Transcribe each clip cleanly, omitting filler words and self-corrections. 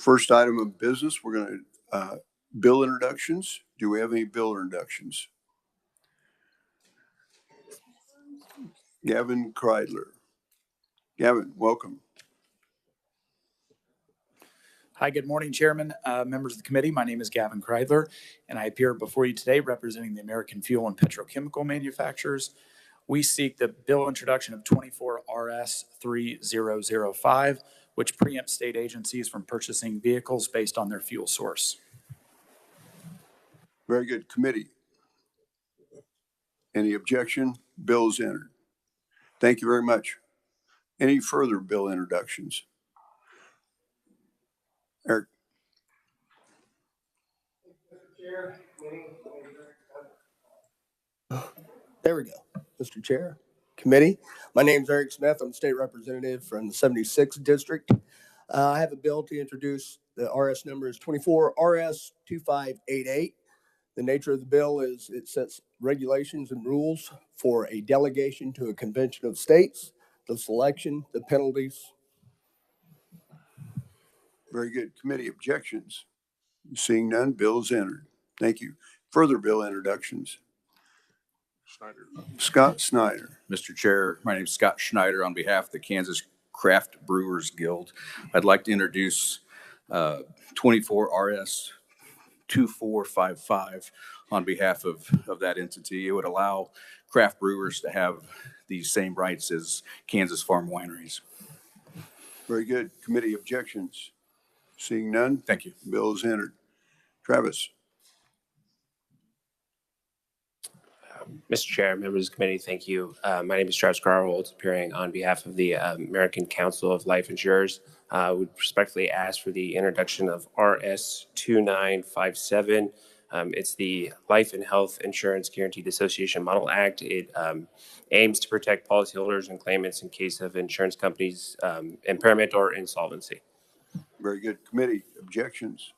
First item of business, we're going to bill introductions. Do we have any bill introductions? Gavin Kreidler. Gavin, welcome. Hi, good morning, Chairman, members of the committee. My name is Gavin Kreidler, and I appear before you today representing the American fuel and petrochemical manufacturers. We seek the bill introduction of 24 RS 3005, which preempts state agencies from purchasing vehicles based on their fuel source. Very good. Committee. Any objection? Bill is entered. Thank you very much. Any further bill introductions? Eric. There we go. Mr. Chair, committee. My name is Eric Smith. I'm state representative from the 76th district. I have a bill to introduce. The RS number is 24 RS 2588. The nature of the bill is it sets regulations and rules for a delegation to a convention of states, the selection, the penalties. Very good. Committee objections? Seeing none, bill is entered. Thank you. Further bill introductions? Scott Snyder. Mr. Chair, my name is Scott Schneider on behalf of the Kansas Craft Brewers Guild. I'd like to introduce 24 RS 2455 on behalf of that entity. It would allow craft brewers to have these same rights as Kansas farm wineries. Very good. Committee objections? Seeing none? Thank you. Bill is entered. Travis. Mr. Chair, members of the committee, thank you. My name is Travis Garwold, appearing on behalf of the American Council of Life Insurers. I would respectfully ask for the introduction of RS 2957. It's the Life and Health Insurance Guaranteed Association Model Act. It aims to protect policyholders and claimants in case of insurance companies' impairment or insolvency. Very good. Committee objections?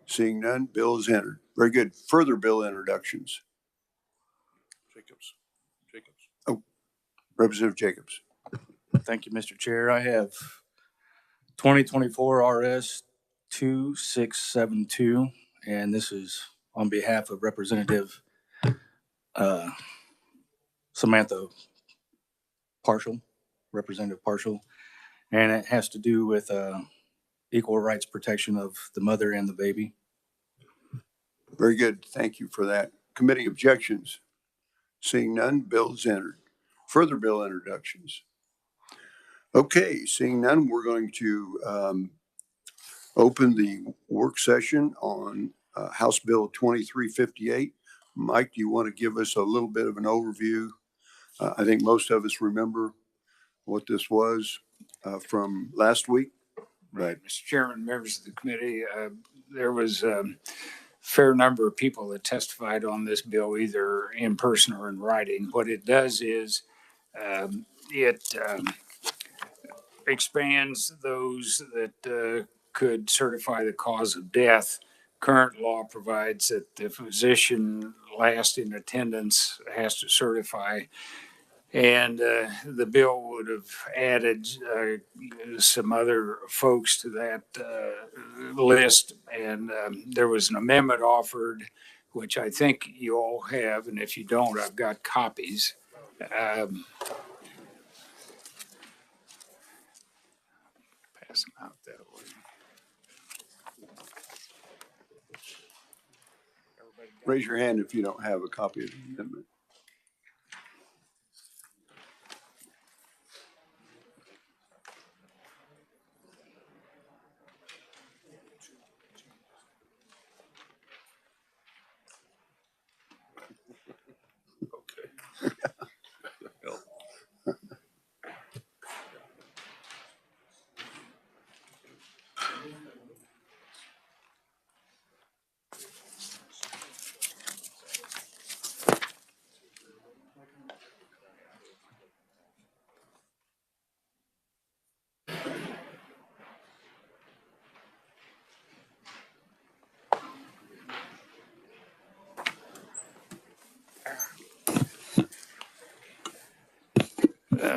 Seeing none, bill is entered. Very good. Further bill introductions? Jacobs. Oh, Representative Jacobs. Thank you, Mr. Chair. I have 2024 RS 2672, and this is on behalf of Representative Samantha Representative Partial, and it has to do with equal rights protection of the mother and the baby. Very good. Thank you for that. Committee objections? Seeing none, bill is entered. Further bill introductions? Okay, seeing none, we're going to open the work session on House Bill 2358. Mike, do you want to give us a little bit of an overview? I think most of us remember what this was from last week. Right, Mr. Chairman, members of the committee, there was a fair number of people that testified on this bill, either in person or in writing. What it does is it expands those that could certify the cause of death. Current law provides that the physician last in attendance has to certify. And the bill would have added some other folks to that list. And there was an amendment offered, which I think you all have. And if you don't, I've got copies. Pass them out that way. Raise your hand if you don't have a copy of the amendment.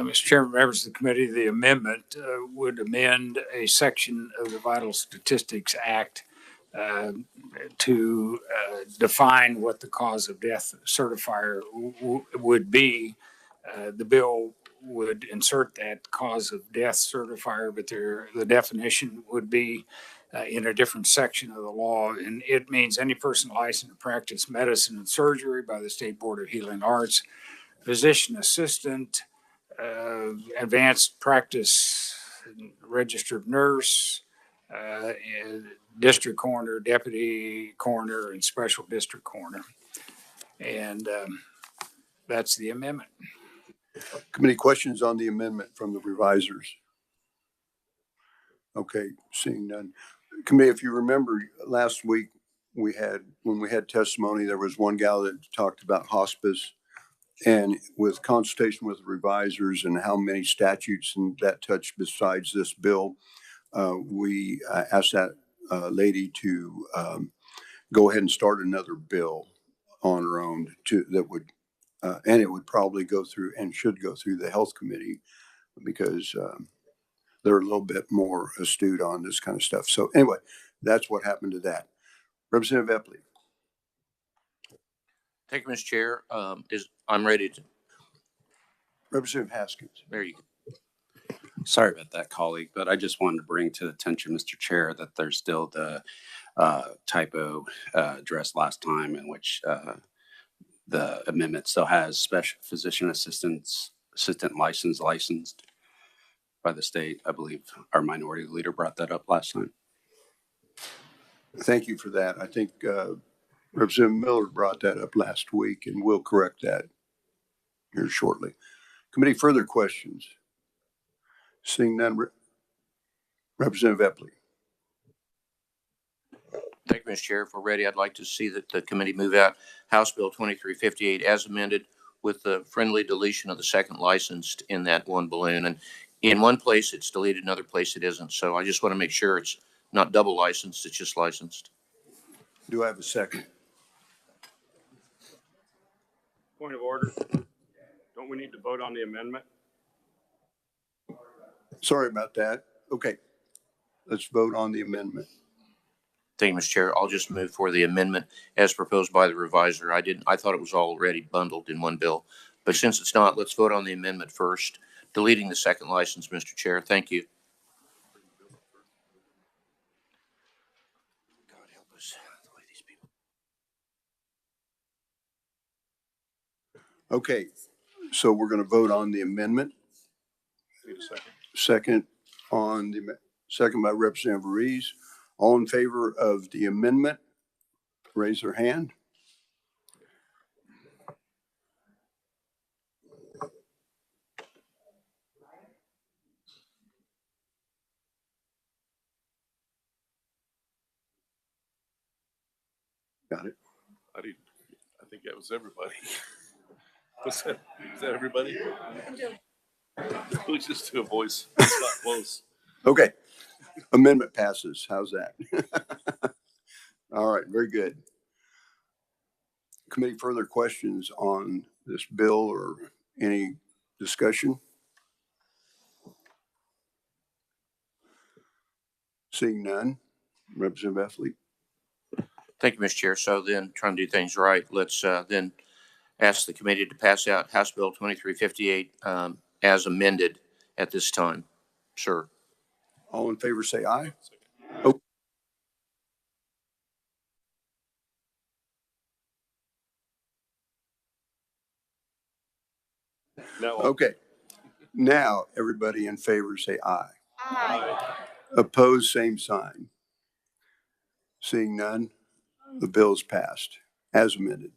Mr. Chairman, members of the committee, the amendment would amend a section of the Vital Statistics Act to define what the cause of death certifier would be. The bill would insert that cause of death certifier, but the definition would be in a different section of the law. And it means any person licensed to practice medicine and surgery by the State Board of Healing Arts, physician assistant, advanced practice registered nurse, and district coroner, deputy coroner, and special district coroner. And that's the amendment. Committee questions on the amendment from the revisers? Okay, seeing none. Committee, if you remember last week, when we had testimony, there was one gal that talked about hospice, and with consultation with the revisers and how many statutes and that touch besides this bill, we asked that lady to go ahead and start another bill on her own that would, and it would probably go through and should go through the health committee because they're a little bit more astute on this kind of stuff. So anyway, that's what happened to that. Representative Epley. Thank you, Mr. Chair. I'm ready to. Representative Haskins. There you go. Sorry about that, colleague, but I just wanted to bring to the attention, Mr. Chair, that there's still the typo addressed last time in which the amendment still has special physician assistant licensed by the state. I believe our minority leader brought that up last time. Thank you for that. I think Representative Miller brought that up last week, and we'll correct that here shortly. Committee, further questions? Seeing none, Representative Epley. Thank you, Mr. Chair. If we're ready, I'd like to see that the committee move out House Bill 2358 as amended with the friendly deletion of the second licensed in that one balloon. And in one place it's deleted, another place it isn't. So I just want to make sure it's not double licensed, it's just licensed. Do I have a second? Point of order. Don't we need to vote on the amendment? Sorry about that. Okay, let's vote on the amendment. Thank you, Mr. Chair. I'll just move for the amendment as proposed by the reviser. I thought it was already bundled in one bill, but since it's not, let's vote on the amendment first, deleting the second license, Mr. Chair. Thank you. God help us, the way these people. Okay, so we're going to vote on the amendment. Need a second. Second by Representative Rees. All in favor of the amendment, raise their hand. Got it. I think that was everybody. Is that everybody? Let's just do a voice. It's not close. Okay, amendment passes. How's that? All right, very good. Committee, further questions on this bill or any discussion? Seeing none, Representative Epley. Thank you, Mr. Chair. So then, trying to do things right, let's then ask the committee to pass out House Bill 2358 as amended at this time. Sir. All in favor, say aye. Oh. No. Okay. Now, everybody in favor, say aye. Aye. Opposed, same sign. Seeing none, the bill is passed as amended.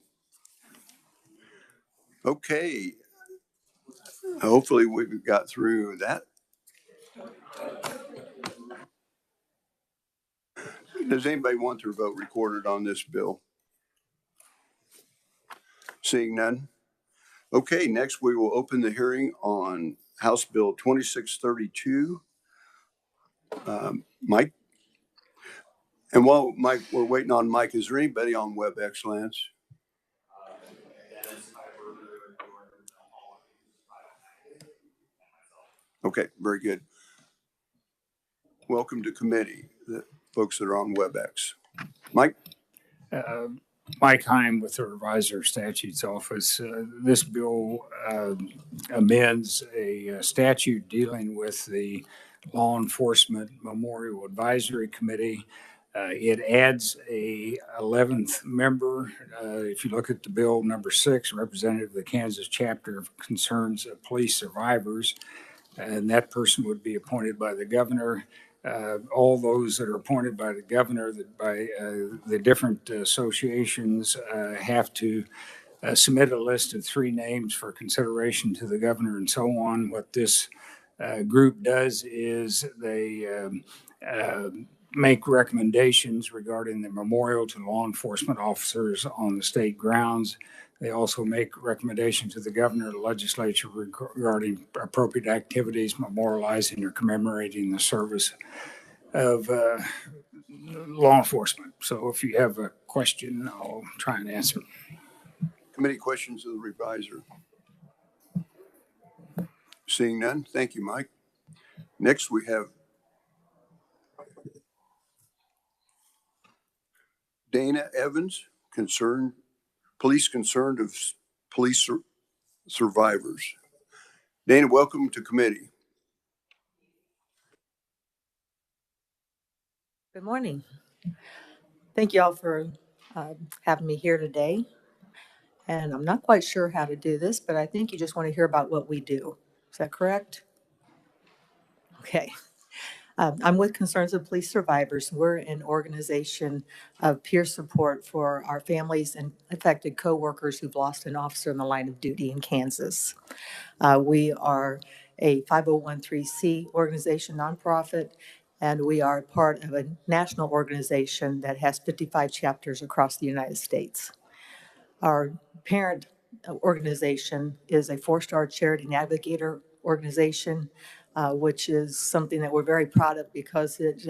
Okay. Hopefully we've got through that. Does anybody want their vote recorded on this bill? Seeing none. Okay, next we will open the hearing on House Bill 2632. Mike? And while Mike, we're waiting on Mike, is there anybody on WebEx, Lance? Okay, very good. Welcome to committee, the folks that are on WebEx. Mike? Mike Heim with the Revisor Statutes Office. This bill amends a statute dealing with the Law Enforcement Memorial Advisory Committee. It adds a 11th member. If you look at the bill number 6, representative of the Kansas chapter of Concerns of Police Survivors, and that person would be appointed by the governor. All those that are appointed by the governor, by the different associations, have to submit a list of 3 names for consideration to the governor and so on. What this group does is they make recommendations regarding the memorial to law enforcement officers on the state grounds. They also make recommendations to the governor and the legislature regarding appropriate activities memorializing or commemorating the service of law enforcement. So if you have a question, I'll try and answer. Committee questions of the revisor? Seeing none, thank you, Mike. Next, we have Dana Evans, police concerned of police survivors. Dana, welcome to committee. Good morning. Thank you all for having me here today. And I'm not quite sure how to do this, but I think you just want to hear about what we do. Is that correct? Okay. I'm with Concerns of Police Survivors. We're an organization of peer support for our families and affected coworkers who've lost an officer in the line of duty in Kansas. We are a 501(c) organization, nonprofit, and we are part of a national organization that has 55 chapters across the United States. Our parent organization is a 4-star charity navigator organization, which is something that we're very proud of because it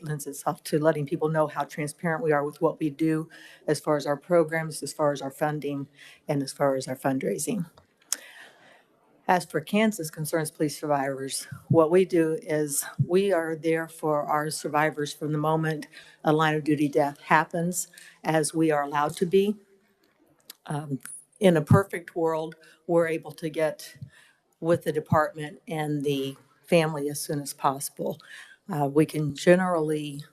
lends itself to letting people know how transparent we are with what we do as far as our programs, as far as our funding, and as far as our fundraising. As for Kansas Concerns Police Survivors, what we do is we are there for our survivors from the moment a line of duty death happens, as we are allowed to be. In a perfect world, we're able to get with the department and the family as soon as possible. We can generally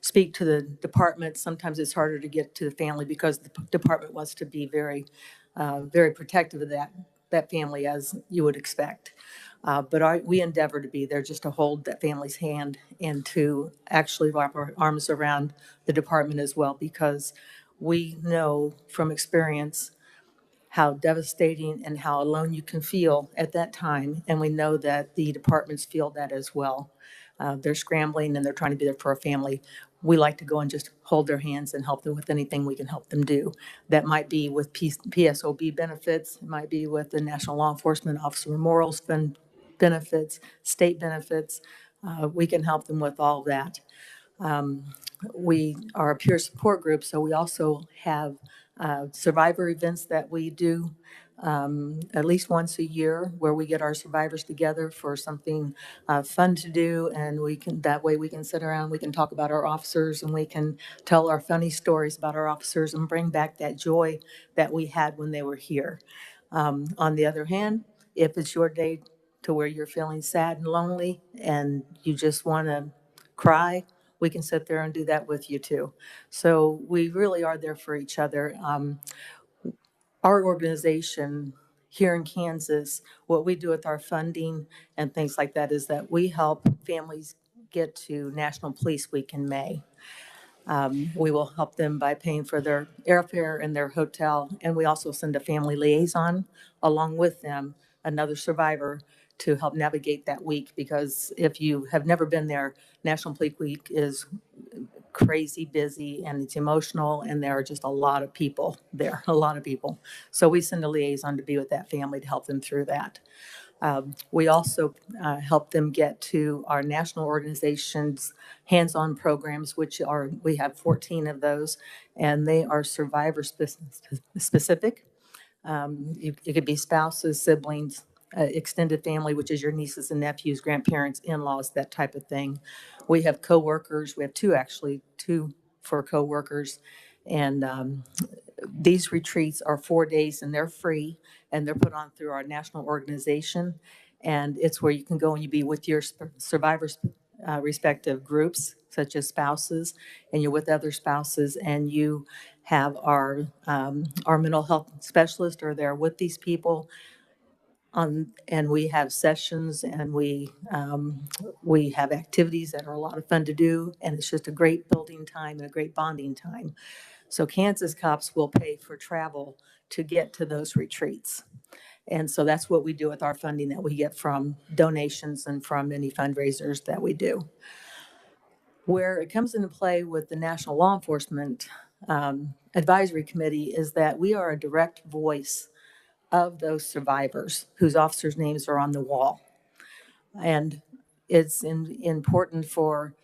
speak to the department. Sometimes it's harder to get to the family because the department wants to be very protective of that family, as you would expect. But we endeavor to be there just to hold that family's hand and to actually wrap our arms around the department as well, because we know from experience how devastating and how alone you can feel at that time. And we know that the departments feel that as well. They're scrambling and they're trying to be there for a family. We like to go and just hold their hands and help them with anything we can help them do. That might be with PSOB benefits. It might be with the National Law Enforcement Officer Memorials Fund benefits, state benefits. We can help them with all that. We are a peer support group, so we also have survivor events that we do at least once a year, where we get our survivors together for something fun to do, and that way we can sit around, we can talk about our officers, and we can tell our funny stories about our officers and bring back that joy that we had when they were here. On the other hand, if it's your day to where you're feeling sad and lonely and you just want to cry, we can sit there and do that with you too. So we really are there for each other. Our organization here in Kansas, what we do with our funding and things like that is that we help families get to National Police Week in May. We will help them by paying for their airfare and their hotel, and we also send a family liaison along with them, another survivor, to help navigate that week, because if you have never been there, National Police Week is crazy busy and it's emotional, and there are just a lot of people there, a lot of people. So we send a liaison to be with that family to help them through that. We also help them get to our national organization's hands-on programs, we have 14 of those, and they are survivor specific. It could be spouses, siblings, extended family, which is your nieces and nephews, grandparents, in-laws, that type of thing. We have coworkers. We have two for coworkers. And these retreats are 4 days and they're free and they're put on through our national organization. And it's where you can go and you be with your survivors' respective groups, such as spouses, and you're with other spouses, and you have our mental health specialist are there with these people. And we have sessions and we have activities that are a lot of fun to do, and it's just a great building time and a great bonding time. So Kansas Cops will pay for travel to get to those retreats. And so that's what we do with our funding that we get from donations and from any fundraisers that we do. Where it comes into play with the National Law Enforcement Advisory Committee is that we are a direct voice of those survivors whose officers' names are on the wall. And it's important for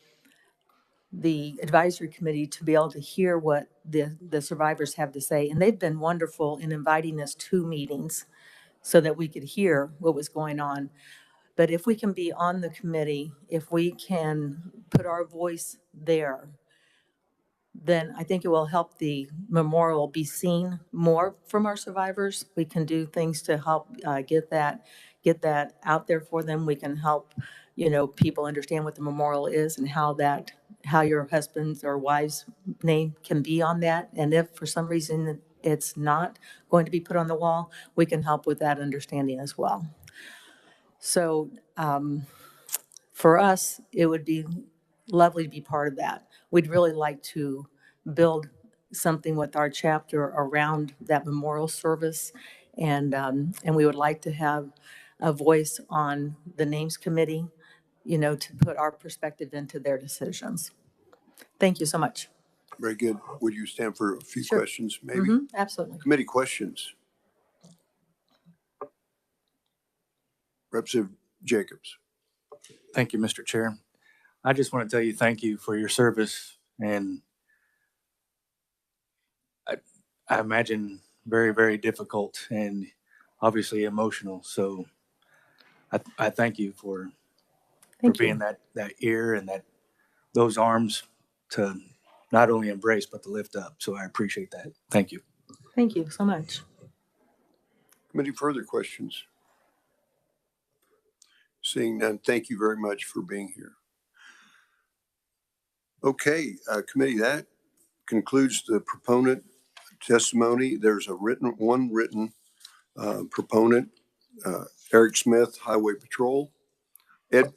the advisory committee to be able to hear what the survivors have to say. And they've been wonderful in inviting us to meetings so that we could hear what was going on. But if we can be on the committee, if we can put our voice there, then I think it will help the memorial be seen more from our survivors. We can do things to help get that out there for them. We can help, people understand what the memorial is and how your husband's or wife's name can be on that. And if for some reason it's not going to be put on the wall, we can help with that understanding as well. So for us, it would be lovely to be part of that. We'd really like to build something with our chapter around that memorial service. And we would like to have a voice on the names committee, to put our perspective into their decisions. Thank you so much. Very good. Would you stand for a few Sure. questions, maybe? Mm-hmm, absolutely. Committee questions. Representative Jacobs. Thank you, Mr. Chair. I just want to tell you thank you for your service, and I imagine very, very difficult and obviously emotional. So I thank you for being that ear and those arms to not only embrace but to lift up. So I appreciate that. Thank you. Thank you so much. Committee further questions? Seeing none, thank you very much for being here. Okay, committee, that concludes the proponent testimony. There's one written proponent, Eric Smith, Highway Patrol. Ed,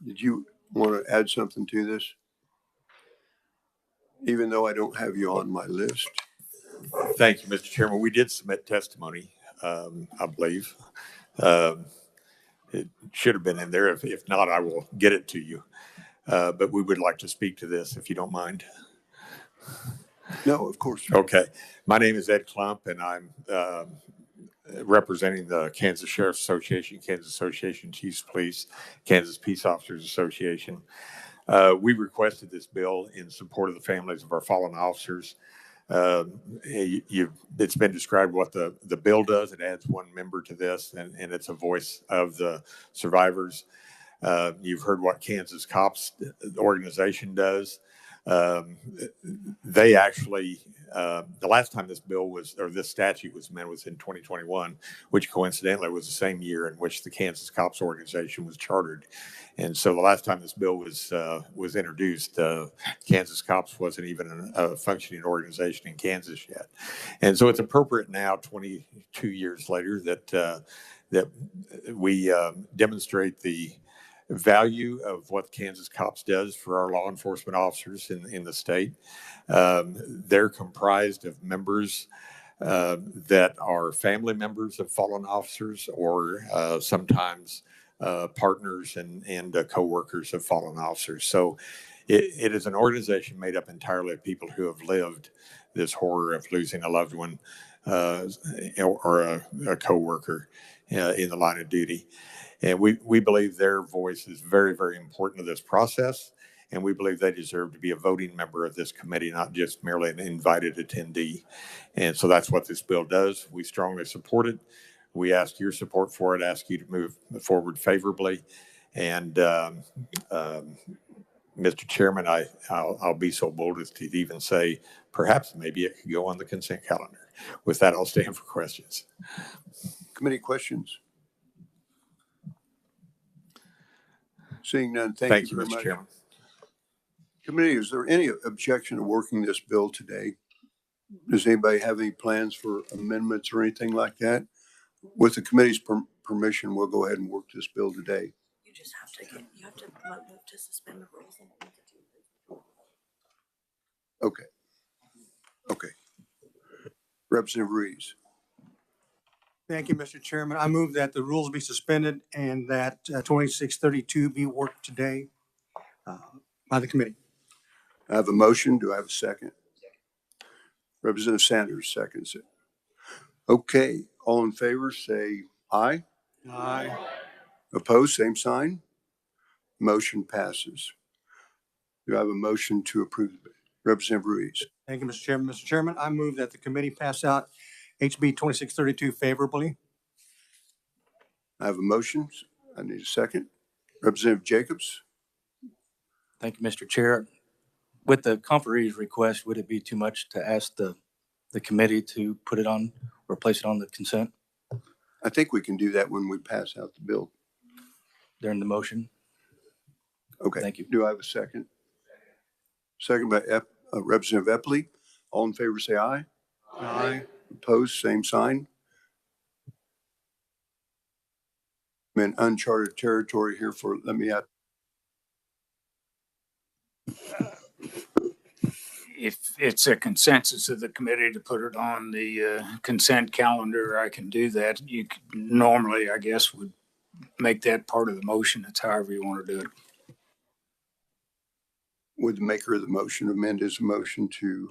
did you want to add something to this? Even though I don't have you on my list. Thank you, Mr. Chairman. We did submit testimony, I believe. It should have been in there. If not, I will get it to you. But we would like to speak to this, if you don't mind. No, of course. Okay. My name is Ed Klump, and I'm representing the Kansas Sheriff's Association, Kansas Association of Chiefs of Police, Kansas Peace Officers Association. We requested this bill in support of the families of our fallen officers. It's been described what the bill does. It adds one member to this, and it's a voice of the survivors. You've heard what Kansas Cops organization does. They actually, the last time this statute was amended was in 2021, which coincidentally was the same year in which the Kansas Cops organization was chartered. And so the last time this bill was introduced, Kansas Cops wasn't even a functioning organization in Kansas yet. And so it's appropriate now, 22 years later, that we demonstrate the value of what Kansas Cops does for our law enforcement officers in the state. They're comprised of members that are family members of fallen officers, or sometimes partners and co-workers of fallen officers. So it is an organization made up entirely of people who have lived this horror of losing a loved one or a co-worker in the line of duty. And we believe their voice is very, very important to this process. And we believe they deserve to be a voting member of this committee, not just merely an invited attendee. And so that's what this bill does. We strongly support it. We ask your support for it, ask you to move forward favorably. And Mr. Chairman, I'll be so bold as to even say, perhaps maybe it could go on the consent calendar. With that, I'll stand for questions. Committee questions? Seeing none, thank Thank you you, very Mr. much. Chairman. Committee, is there any objection to working this bill today? Does anybody have any plans for amendments or anything like that? With the committee's permission, we'll go ahead and work this bill today. You just have to move to suspend the rules. Okay. Okay. Representative Reeves. Thank you, Mr. Chairman. I move that the rules be suspended and that 2632 be worked today by the committee. I have a motion. Do I have a second? Representative Sanders seconds it. Okay. All in favor, say aye. Aye. Opposed, same sign. Motion passes. Do I have a motion to approve? Representative Ruiz. Thank you, Mr. Chairman. Mr. Chairman, I move that the committee pass out HB 2632 favorably. I have a motion. I need a second. Representative Jacobs. Thank you, Mr. Chair. With the conferee's request, would it be too much to ask the committee to put it on or place it on the consent I think we can do that when we pass out the bill. during the motion? Okay. Thank you. Do I have a second? Second by Representative Epley. All in favor, say aye. Aye. Opposed, same sign. I'm in uncharted territory here for, let me add. If it's a consensus of the committee to put it on the consent calendar, I can do that. You could, normally, I guess, would make that part of the motion. It's however you want to do it. Would the maker of the motion amend his motion to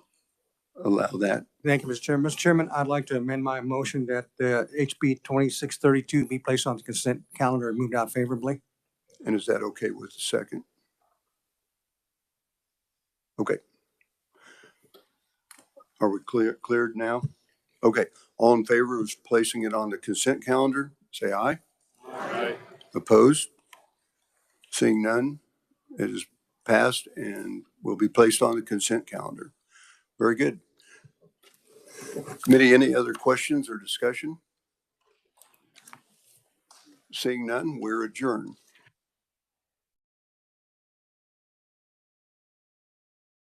allow that? Thank you, Mr. Chairman. Mr. Chairman, I'd like to amend my motion that HB 2632 be placed on the consent calendar and moved out favorably. And is that okay with the second? Okay. Are we cleared now? Okay. All in favor of placing it on the consent calendar, say aye. Aye. Opposed? Seeing none, it is passed and will be placed on the consent calendar. Very good. Committee, any other questions or discussion? Seeing none, we're adjourned.